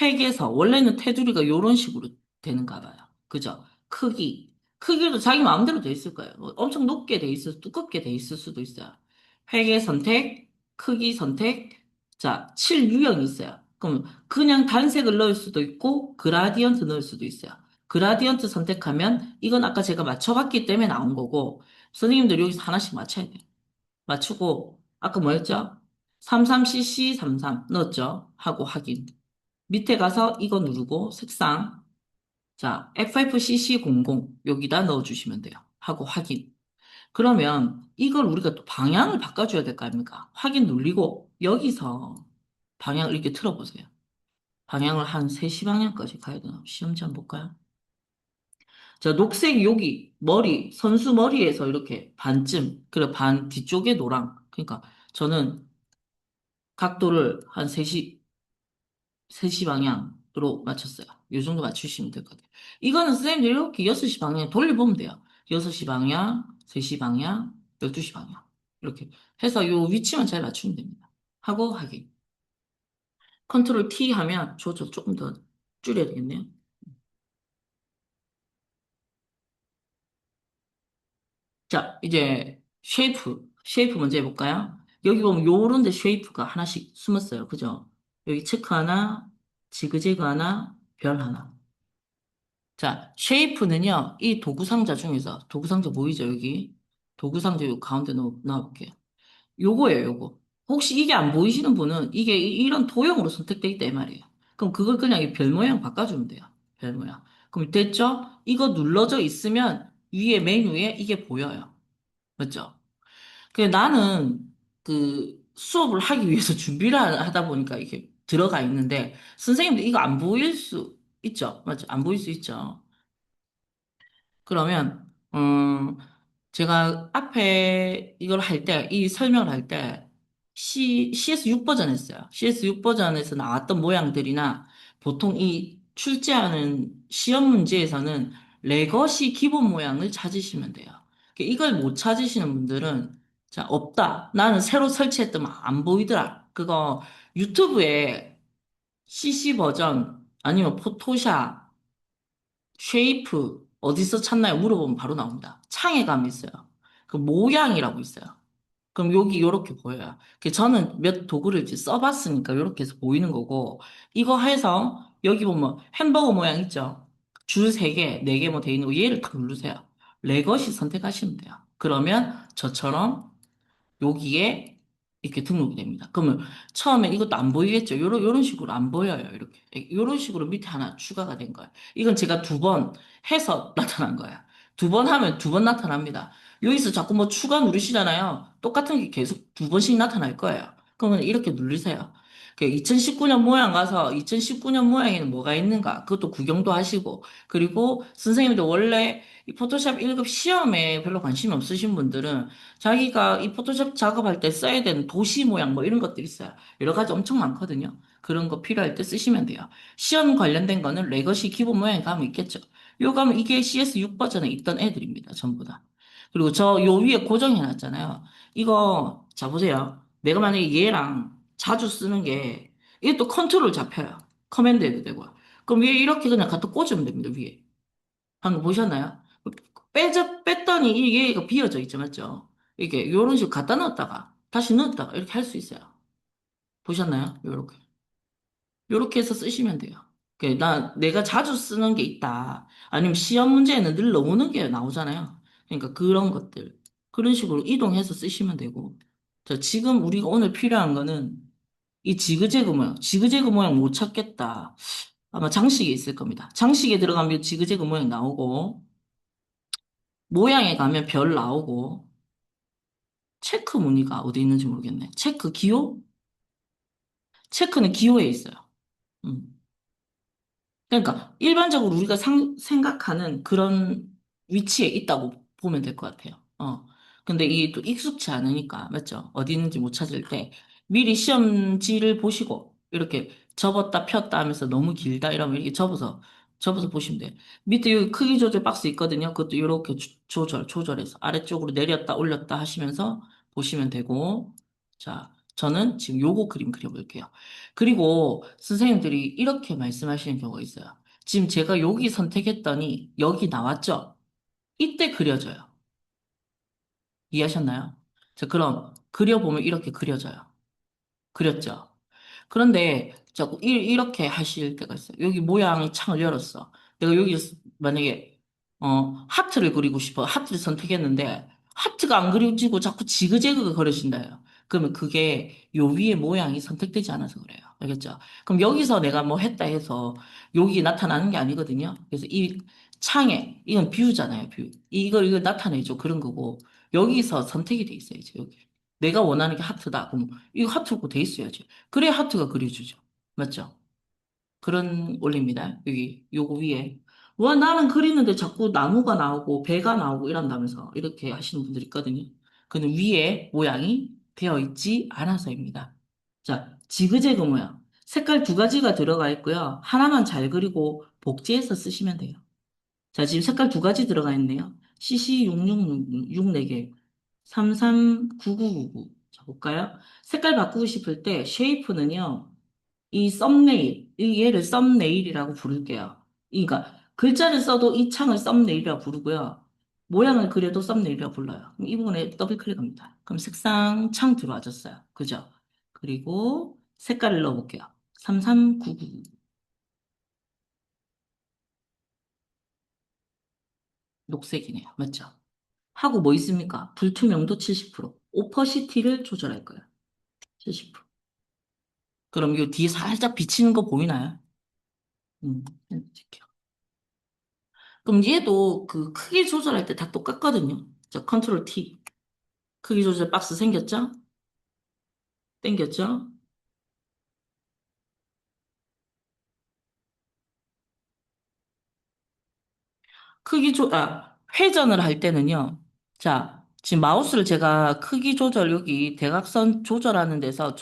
획에서 원래는 테두리가 이런 식으로 되는가 봐요. 그죠? 크기도 자기 마음대로 돼 있을 거예요. 뭐 엄청 높게 돼 있을, 두껍게 돼 있을 수도 있어요. 획의 선택, 크기 선택. 자, 칠 유형이 있어요. 그럼 그냥 단색을 넣을 수도 있고 그라디언트 넣을 수도 있어요. 그라디언트 선택하면 이건 아까 제가 맞춰봤기 때문에 나온 거고 선생님들 여기서 하나씩 맞춰야 돼요. 맞추고 아까 뭐였죠? 33cc33 넣었죠? 하고 확인. 밑에 가서 이거 누르고 색상 자 FFCC00 여기다 넣어주시면 돼요. 하고 확인. 그러면 이걸 우리가 또 방향을 바꿔줘야 될 거 아닙니까? 확인 누르고 여기서 방향을 이렇게 틀어보세요. 방향을 한 3시 방향까지 가야 되나? 시험지 한번 볼까요? 자, 녹색 여기 머리 선수 머리에서 이렇게 반쯤 그리고 반 뒤쪽에 노랑 그러니까 저는 각도를 한 3시 방향으로 맞췄어요. 이 정도 맞추시면 될 것 같아요. 이거는 선생님들 이렇게 6시 방향 돌려보면 돼요. 6시 방향, 3시 방향, 12시 방향. 이렇게 해서 이 위치만 잘 맞추면 됩니다. 하고 하기. 컨트롤 T 하면 저 조금 더 줄여야 되겠네요. 자, 이제 쉐이프 먼저 해볼까요? 여기 보면 요런 데 쉐이프가 하나씩 숨었어요. 그죠? 여기 체크 하나, 지그재그 하나, 별 하나. 자, 쉐이프는요, 이 도구 상자 중에서, 도구 상자 보이죠, 여기? 도구 상자 요 가운데 넣어볼게요. 요거예요, 요거. 혹시 이게 안 보이시는 분은 이게 이런 도형으로 선택돼 있다, 이 말이에요. 그럼 그걸 그냥 이 별 모양 바꿔주면 돼요. 별 모양. 그럼 됐죠? 이거 눌러져 있으면 위에 메뉴에 이게 보여요. 맞죠? 그 나는 그 수업을 하기 위해서 준비를 하다 보니까 이게 들어가 있는데, 선생님들 이거 안 보일 수 있죠? 맞죠? 안 보일 수 있죠? 그러면 제가 앞에 이걸 할 때, 이 설명을 할 때 CS6 버전 했어요. CS6 버전에서 나왔던 모양들이나 보통 이 출제하는 시험 문제에서는 레거시 기본 모양을 찾으시면 돼요. 이걸 못 찾으시는 분들은 자, 없다. 나는 새로 설치했더만 안 보이더라. 그거 유튜브에 CC 버전 아니면 포토샵 쉐이프 어디서 찾나요? 물어보면 바로 나옵니다. 창에 가면 있어요. 그 모양이라고 있어요. 그럼 여기 이렇게 보여요. 저는 몇 도구를 이제 써봤으니까 이렇게 해서 보이는 거고 이거 해서 여기 보면 햄버거 모양 있죠? 줄 3개, 4개 뭐 돼 있는 거 얘를 딱 누르세요. 레거시 선택하시면 돼요. 그러면 저처럼 여기에 이렇게 등록이 됩니다. 그러면 처음에 이것도 안 보이겠죠? 요런 식으로 안 보여요. 이렇게. 요런 식으로 밑에 하나 추가가 된 거예요. 이건 제가 2번 해서 나타난 거예요. 2번 하면 2번 나타납니다. 여기서 자꾸 뭐 추가 누르시잖아요. 똑같은 게 계속 2번씩 나타날 거예요. 그러면 이렇게 누르세요. 2019년 모양 가서 2019년 모양에는 뭐가 있는가? 그것도 구경도 하시고, 그리고 선생님들 원래 이 포토샵 1급 시험에 별로 관심이 없으신 분들은 자기가 이 포토샵 작업할 때 써야 되는 도시 모양 뭐 이런 것들이 있어요. 여러 가지 엄청 많거든요. 그런 거 필요할 때 쓰시면 돼요. 시험 관련된 거는 레거시 기본 모양에 가면 있겠죠. 요 가면 이게 CS6 버전에 있던 애들입니다. 전부 다. 그리고 저 요 위에 고정해 놨잖아요. 이거 자 보세요. 내가 만약에 얘랑 자주 쓰는 게 이게 또 컨트롤 잡혀요. 커맨드 해도 되고. 그럼 위에 이렇게 그냥 갖다 꽂으면 됩니다. 위에. 방금 보셨나요? 뺐더니 이게 이거 비어져 있죠, 맞죠? 이게 이런 식으로 갖다 넣었다가 다시 넣었다가 이렇게 할 수 있어요. 보셨나요? 요렇게. 요렇게 해서 쓰시면 돼요. 내가 자주 쓰는 게 있다. 아니면 시험 문제에는 늘 나오는 게 나오잖아요. 그러니까 그런 것들. 그런 식으로 이동해서 쓰시면 되고. 자, 지금 우리가 오늘 필요한 거는 이 지그재그 모양. 지그재그 모양 못 찾겠다. 아마 장식에 있을 겁니다. 장식에 들어가면 지그재그 모양 나오고, 모양에 가면 별 나오고, 체크 무늬가 어디 있는지 모르겠네. 체크 기호? 체크는 기호에 있어요. 음. 그러니까 일반적으로 우리가 생각하는 그런 위치에 있다고 보면 될 것 같아요. 근데 이게 또 익숙치 않으니까, 맞죠? 어디 있는지 못 찾을 때 미리 시험지를 보시고 이렇게 접었다 폈다 하면서 너무 길다 이러면 이렇게 접어서 보시면 돼요. 밑에 여기 크기 조절 박스 있거든요. 그것도 이렇게 조절해서 아래쪽으로 내렸다 올렸다 하시면서 보시면 되고, 자, 저는 지금 요거 그림 그려볼게요. 그리고 선생님들이 이렇게 말씀하시는 경우가 있어요. 지금 제가 여기 선택했더니 여기 나왔죠? 이때 그려져요. 이해하셨나요? 자, 그럼 그려보면 이렇게 그려져요. 그렸죠? 그런데 자꾸 이렇게 하실 때가 있어요. 여기 모양이 창을 열었어. 내가 여기 만약에 하트를 그리고 싶어. 하트를 선택했는데 하트가 안 그려지고 자꾸 지그재그가 그려진다요. 그러면 그게 요 위에 모양이 선택되지 않아서 그래요. 알겠죠? 그럼 여기서 내가 뭐 했다 해서 여기 나타나는 게 아니거든요. 그래서 이 창에 이건 뷰잖아요. 뷰. 이걸 나타내죠. 그런 거고 여기서 선택이 돼 있어요. 이제 여기. 내가 원하는 게 하트다. 그럼 이거 하트고 돼 있어야지. 그래야 하트가 그려주죠. 맞죠? 그런 원리입니다. 여기, 요거 위에. 와, 나는 그리는데 자꾸 나무가 나오고 배가 나오고 이런다면서 이렇게 하시는 분들이 있거든요. 그는 위에 모양이 되어 있지 않아서입니다. 자, 지그재그 모양. 색깔 두 가지가 들어가 있고요. 하나만 잘 그리고 복제해서 쓰시면 돼요. 자, 지금 색깔 두 가지 들어가 있네요. CC6666 4개. 339999. 자, 볼까요? 색깔 바꾸고 싶을 때 쉐이프는요. 이 썸네일, 이 얘를 썸네일이라고 부를게요. 그러니까 글자를 써도 이 창을 썸네일이라고 부르고요. 모양을 그려도 썸네일이라고 불러요. 그럼 이 부분에 더블 클릭합니다. 그럼 색상 창 들어와졌어요. 그죠? 그리고 색깔을 넣어볼게요. 3399. 녹색이네요. 맞죠? 하고 뭐 있습니까? 불투명도 70%, 오퍼시티를 조절할 거예요. 70%. 그럼 이 뒤에 살짝 비치는 거 보이나요? 찍게요. 그럼 얘도 그 크기 조절할 때 다 똑같거든요. 자, 컨트롤 T. 크기 조절 박스 생겼죠? 땡겼죠? 회전을 할 때는요. 자, 지금 마우스를 제가 크기 조절 여기 대각선 조절하는 데서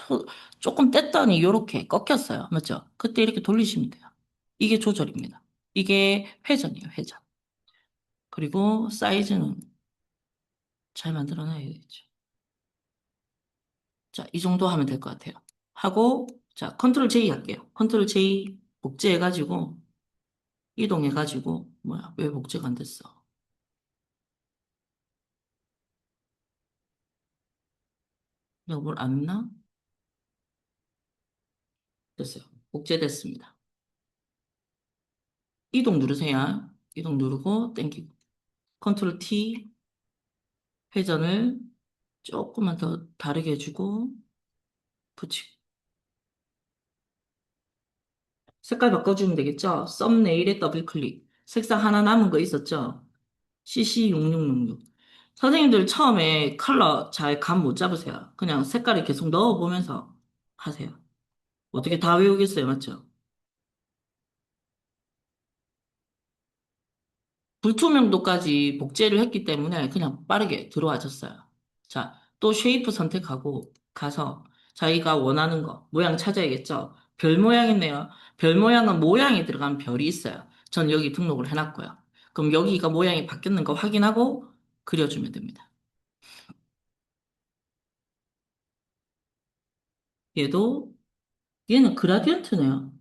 조금 뗐더니 이렇게 꺾였어요. 맞죠? 그때 이렇게 돌리시면 돼요. 이게 조절입니다. 이게 회전이에요, 회전. 그리고 사이즈는 잘 만들어놔야겠죠. 자, 이 정도 하면 될 것 같아요. 하고, 자, 컨트롤 J 할게요. 컨트롤 J 복제해가지고, 이동해가지고, 뭐야, 왜 복제가 안 됐어? 내가 뭘 안 했나? 됐어요. 복제됐습니다. 이동 누르세요. 이동 누르고, 땡기고. 컨트롤 T, 회전을 조금만 더 다르게 해주고, 붙이고. 색깔 바꿔주면 되겠죠? 썸네일에 더블 클릭. 색상 하나 남은 거 있었죠? CC6666. 선생님들 처음에 컬러 잘 감 못 잡으세요. 그냥 색깔을 계속 넣어보면서 하세요. 어떻게 다 외우겠어요, 맞죠? 불투명도까지 복제를 했기 때문에 그냥 빠르게 들어와졌어요. 자, 또 쉐이프 선택하고 가서 자기가 원하는 거, 모양 찾아야겠죠? 별 모양 있네요. 별 모양은 모양에 들어간 별이 있어요. 전 여기 등록을 해놨고요. 그럼 여기가 모양이 바뀌었는 거 확인하고 그려주면 됩니다. 얘도, 얘는 그라디언트네요.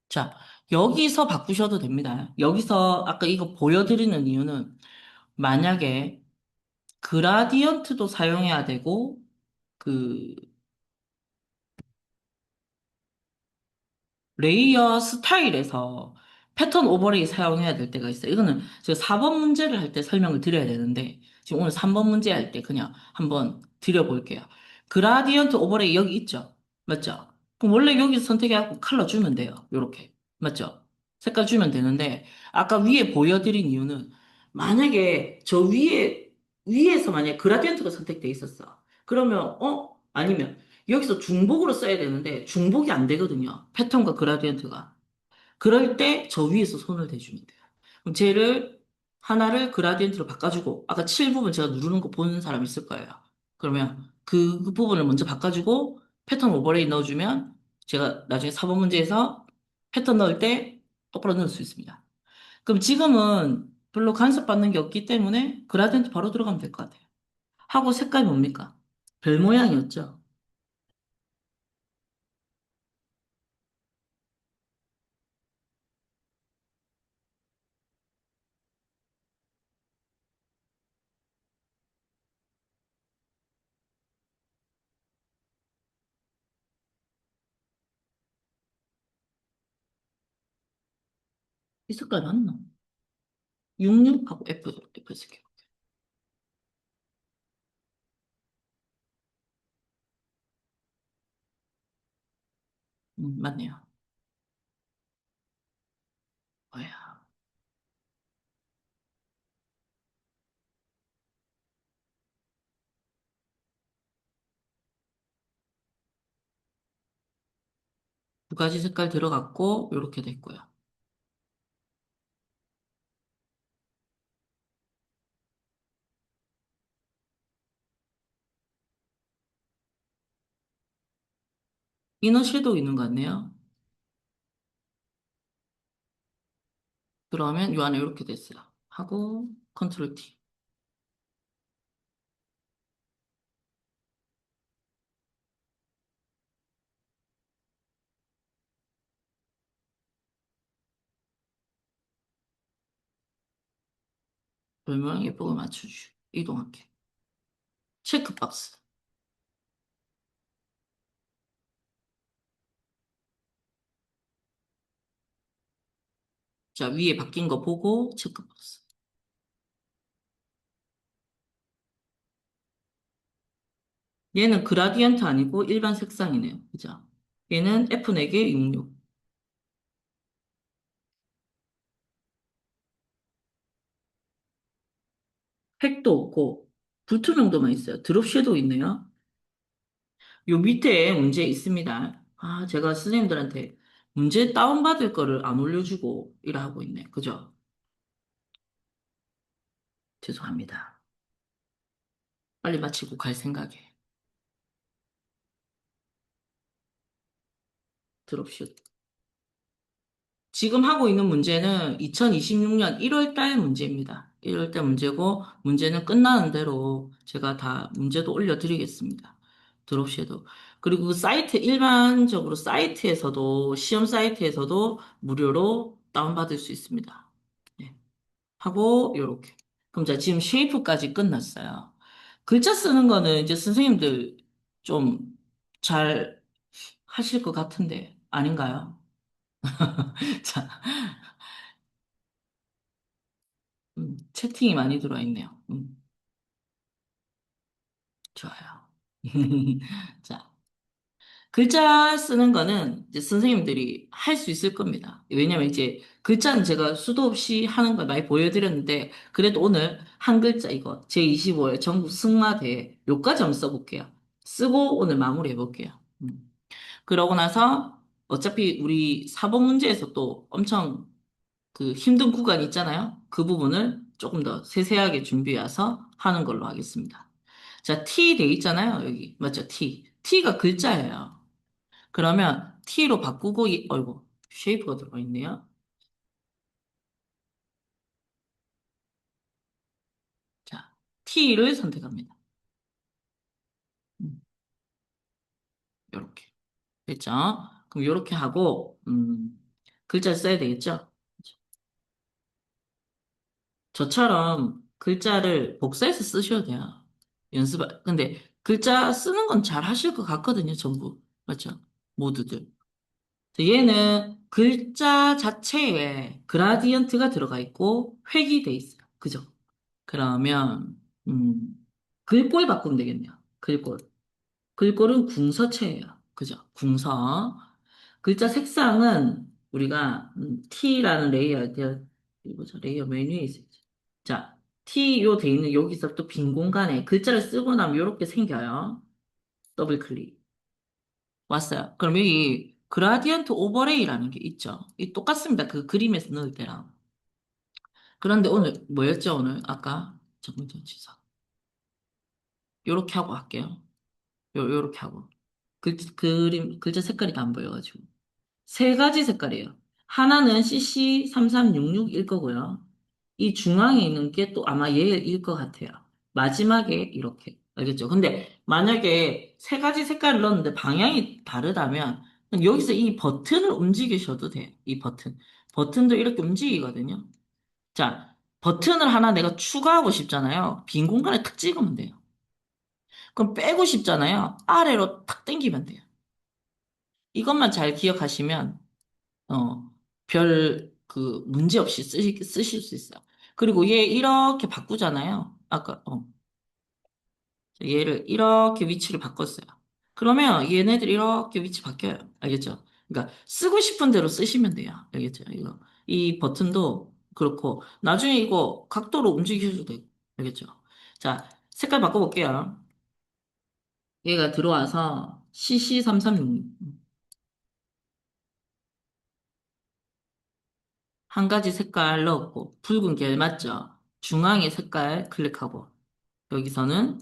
자, 여기서 바꾸셔도 됩니다. 여기서 아까 이거 보여드리는 이유는 만약에 그라디언트도 사용해야 되고, 그, 레이어 스타일에서 패턴 오버레이 사용해야 될 때가 있어요. 이거는 제가 4번 문제를 할 때 설명을 드려야 되는데, 지금 오늘 3번 문제 할 때 그냥 한번 드려볼게요. 그라디언트 오버레이 여기 있죠? 맞죠? 그럼 원래 여기 선택해갖고 컬러 주면 돼요. 요렇게. 맞죠? 색깔 주면 되는데, 아까 위에 보여드린 이유는, 만약에 저 위에서 만약에 그라디언트가 선택돼 있었어. 그러면, 아니면, 여기서 중복으로 써야 되는데 중복이 안 되거든요. 패턴과 그라디언트가. 그럴 때 저 위에서 손을 대주면 돼요. 그럼 쟤를 하나를 그라디언트로 바꿔주고 아까 7 부분 제가 누르는 거 보는 사람 있을 거예요. 그러면 그 부분을 먼저 바꿔주고 패턴 오버레이 넣어주면 제가 나중에 4번 문제에서 패턴 넣을 때 똑바로 넣을 수 있습니다. 그럼 지금은 별로 간섭받는 게 없기 때문에 그라디언트 바로 들어가면 될 것 같아요. 하고 색깔 뭡니까? 별 모양이었죠? 이 색깔 맞나? 66하고 F 쓸게요. 맞네요. 뭐야. 두 가지 색깔 들어갔고, 이렇게 됐고요. 이너 섀도우 있는 것 같네요. 그러면 요 안에 이렇게 됐어요. 하고, 컨트롤 T. 별모양 예쁘게 맞춰주고, 이동할게. 체크박스. 자, 위에 바뀐 거 보고, 체크박스. 얘는 그라디언트 아니고 일반 색상이네요. 그죠? 얘는 F4개 66. 획도 없고, 불투명도만 있어요. 드롭 섀도우 있네요. 요 밑에 문제 있습니다. 아, 제가 선생님들한테 문제 다운받을 거를 안 올려주고 일을 하고 있네. 그죠? 죄송합니다. 빨리 마치고 갈 생각에. 드롭슛. 지금 하고 있는 문제는 2026년 1월 달 문제입니다. 1월 달 문제고, 문제는 끝나는 대로 제가 다 문제도 올려드리겠습니다. 드롭섀도우. 그리고 그 사이트, 일반적으로 사이트에서도, 시험 사이트에서도 무료로 다운받을 수 있습니다. 네. 하고 요렇게. 그럼 자 지금 쉐이프까지 끝났어요. 글자 쓰는 거는 이제 선생님들 좀 잘 하실 것 같은데 아닌가요? 자, 채팅이 많이 들어와 있네요. 좋아요. 자, 글자 쓰는 거는 이제 선생님들이 할 수 있을 겁니다. 왜냐면 이제 글자는 제가 수도 없이 하는 걸 많이 보여드렸는데, 그래도 오늘 한 글자 이거, 제25회 전국 승마대회 요까지 한번 써볼게요. 쓰고 오늘 마무리 해볼게요. 그러고 나서 어차피 우리 4번 문제에서 또 엄청 그 힘든 구간 있잖아요. 그 부분을 조금 더 세세하게 준비해서 하는 걸로 하겠습니다. 자, T 돼 있잖아요. 여기. 맞죠? T. T가 글자예요. 그러면 T로 바꾸고, 어이구, 쉐이프가 들어가 있네요. 자, T를 선택합니다. 요렇게. 됐죠? 그럼 요렇게 하고, 글자를 써야 되겠죠? 저처럼 글자를 복사해서 쓰셔도 돼요. 근데 글자 쓰는 건 잘 하실 것 같거든요, 전부. 맞죠? 모두들. 얘는 글자 자체에 그라디언트가 들어가 있고 획이 돼 있어요. 그죠? 그러면 글꼴 바꾸면 되겠네요. 글꼴. 글꼴은 궁서체예요. 그죠? 궁서. 글자 색상은 우리가 T라는 레이어, 이거 보자. 레이어 메뉴에 있어요. 자, T 요 돼 있는 여기서 또 빈 공간에 글자를 쓰고 나면 이렇게 생겨요. 더블 클릭. 왔어요. 그럼 여기 그라디언트 오버레이라는 게 있죠. 이 똑같습니다. 그 그림에서 넣을 때랑. 그런데 오늘 뭐였죠? 오늘 아까 정문전 지사. 요렇게 하고 할게요. 요렇게 하고. 그림 글자 색깔이 안 보여가지고. 세 가지 색깔이에요. 하나는 CC3366일 거고요. 이 중앙에 있는 게 또 아마 얘일 것 같아요. 마지막에 이렇게. 알겠죠? 근데 만약에 세 가지 색깔을 넣었는데 방향이 다르다면 여기서 이 버튼을 움직이셔도 돼요. 이 버튼. 버튼도 이렇게 움직이거든요. 자, 버튼을 하나 내가 추가하고 싶잖아요. 빈 공간에 탁 찍으면 돼요. 그럼 빼고 싶잖아요. 아래로 탁 당기면 돼요. 이것만 잘 기억하시면 어, 문제 없이 쓰실 수 있어요. 그리고 얘 이렇게 바꾸잖아요. 얘를 이렇게 위치를 바꿨어요. 그러면 얘네들 이렇게 위치 바뀌어요. 알겠죠? 그러니까 쓰고 싶은 대로 쓰시면 돼요. 알겠죠? 이거. 이 버튼도 그렇고, 나중에 이거 각도로 움직이셔도 되고. 알겠죠? 자, 색깔 바꿔볼게요. 얘가 들어와서 CC336. 한 가지 색깔 넣었고, 붉은 게 맞죠? 중앙에 색깔 클릭하고, 여기서는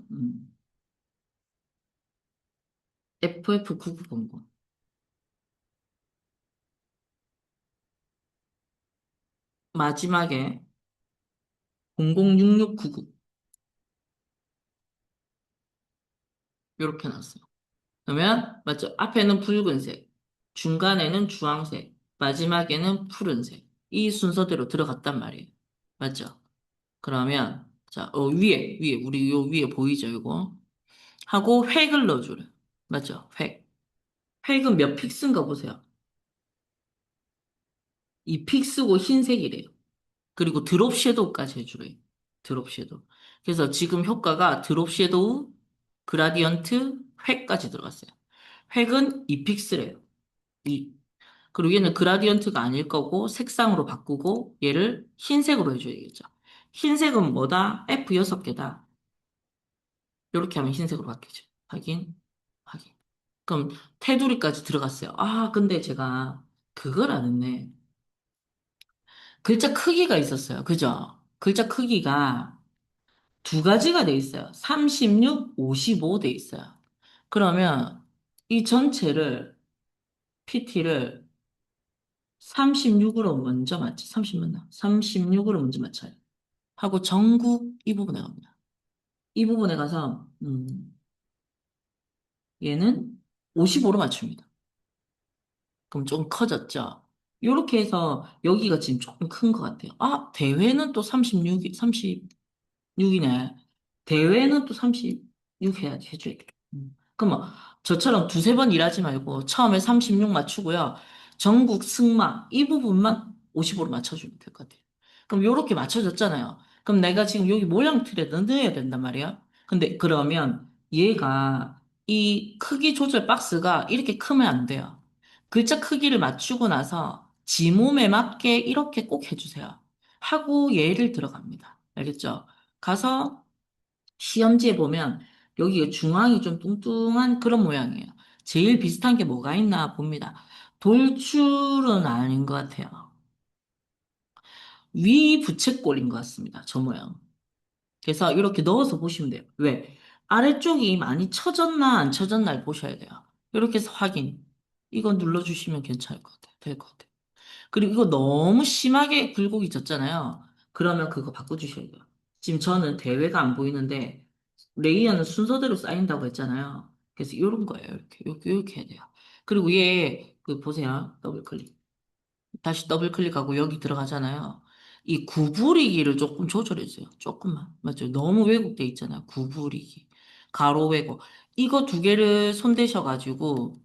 FF9900. 마지막에 006699. 이렇게 놨어요. 그러면, 맞죠? 앞에는 붉은색, 중간에는 주황색, 마지막에는 푸른색. 이 순서대로 들어갔단 말이에요. 맞죠? 그러면, 자, 우리 요 위에 보이죠, 이거? 하고 획을 넣어줘요. 맞죠? 획. 획은 몇 픽스인가 보세요. 이 픽스고 흰색이래요. 그리고 드롭 섀도우까지 해주래요. 드롭 섀도우. 그래서 지금 효과가 드롭 섀도우, 그라디언트, 획까지 들어갔어요. 획은 이 픽스래요. 이. 그리고 얘는 그라디언트가 아닐 거고 색상으로 바꾸고 얘를 흰색으로 해줘야겠죠. 흰색은 뭐다? F6개다. 이렇게 하면 흰색으로 바뀌죠. 확인, 확인. 그럼 테두리까지 들어갔어요. 아, 근데 제가 그걸 안 했네. 글자 크기가 있었어요. 그죠? 글자 크기가 두 가지가 돼 있어요. 36, 55 돼 있어요. 그러면 이 전체를, PT를 36으로 먼저 맞지. 30 맞나? 36으로 먼저 맞춰요. 하고 전국 이 부분에 갑니다. 이 부분에 가서, 얘는 55로 맞춥니다. 그럼 좀 커졌죠? 이렇게 해서 여기가 지금 조금 큰 것 같아요. 아, 대회는 또 36이네. 대회는 또 36 해줘야겠다. 그럼 뭐 저처럼 두세 번 일하지 말고 처음에 36 맞추고요. 전국 승마 이 부분만 50으로 맞춰주면 될 것 같아요. 그럼 요렇게 맞춰졌잖아요. 그럼 내가 지금 여기 모양 틀에 넣어야 된단 말이야. 근데 그러면 얘가 이 크기 조절 박스가 이렇게 크면 안 돼요. 글자 크기를 맞추고 나서 지 몸에 맞게 이렇게 꼭 해주세요. 하고 얘를 들어갑니다. 알겠죠? 가서 시험지에 보면 여기 중앙이 좀 뚱뚱한 그런 모양이에요. 제일 비슷한 게 뭐가 있나 봅니다. 돌출은 아닌 것 같아요. 위 부채꼴인 것 같습니다. 저 모양. 그래서 이렇게 넣어서 보시면 돼요. 왜? 아래쪽이 많이 처졌나 안 처졌나를 보셔야 돼요. 이렇게 해서 확인. 이거 눌러주시면 괜찮을 것 같아요. 될 것 같아요. 그리고 이거 너무 심하게 굴곡이 졌잖아요. 그러면 그거 바꿔주셔야 돼요. 지금 저는 대회가 안 보이는데 레이어는 순서대로 쌓인다고 했잖아요. 그래서 이런 거예요. 이렇게 해야 돼요. 그리고 얘, 보세요. 더블 클릭. 다시 더블 클릭하고 여기 들어가잖아요. 이 구부리기를 조금 조절해주세요. 조금만. 맞죠? 너무 왜곡돼 있잖아요. 구부리기. 가로 왜곡. 이거 두 개를 손대셔가지고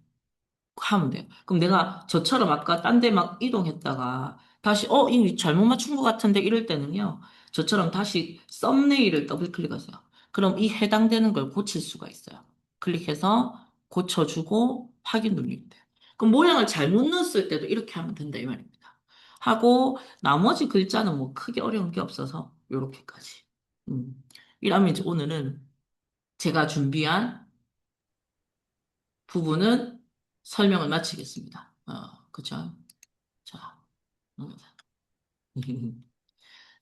하면 돼요. 그럼 내가 저처럼 아까 딴 데 막 이동했다가 다시 이거 잘못 맞춘 것 같은데 이럴 때는요. 저처럼 다시 썸네일을 더블 클릭하세요. 그럼 이 해당되는 걸 고칠 수가 있어요. 클릭해서 고쳐주고 확인 누르면 돼요. 그럼 모양을 잘못 넣었을 때도 이렇게 하면 된다 이 말입니다. 하고 나머지 글자는 뭐 크게 어려운 게 없어서 요렇게까지. 이러면 이제 오늘은 제가 준비한 부분은 설명을 마치겠습니다. 그죠? 자, 음.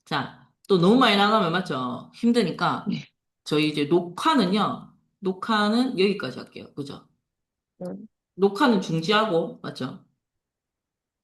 자, 또 너무 많이 나가면 맞죠? 힘드니까 네. 저희 이제 녹화는 여기까지 할게요. 그죠? 녹화는 중지하고, 맞죠?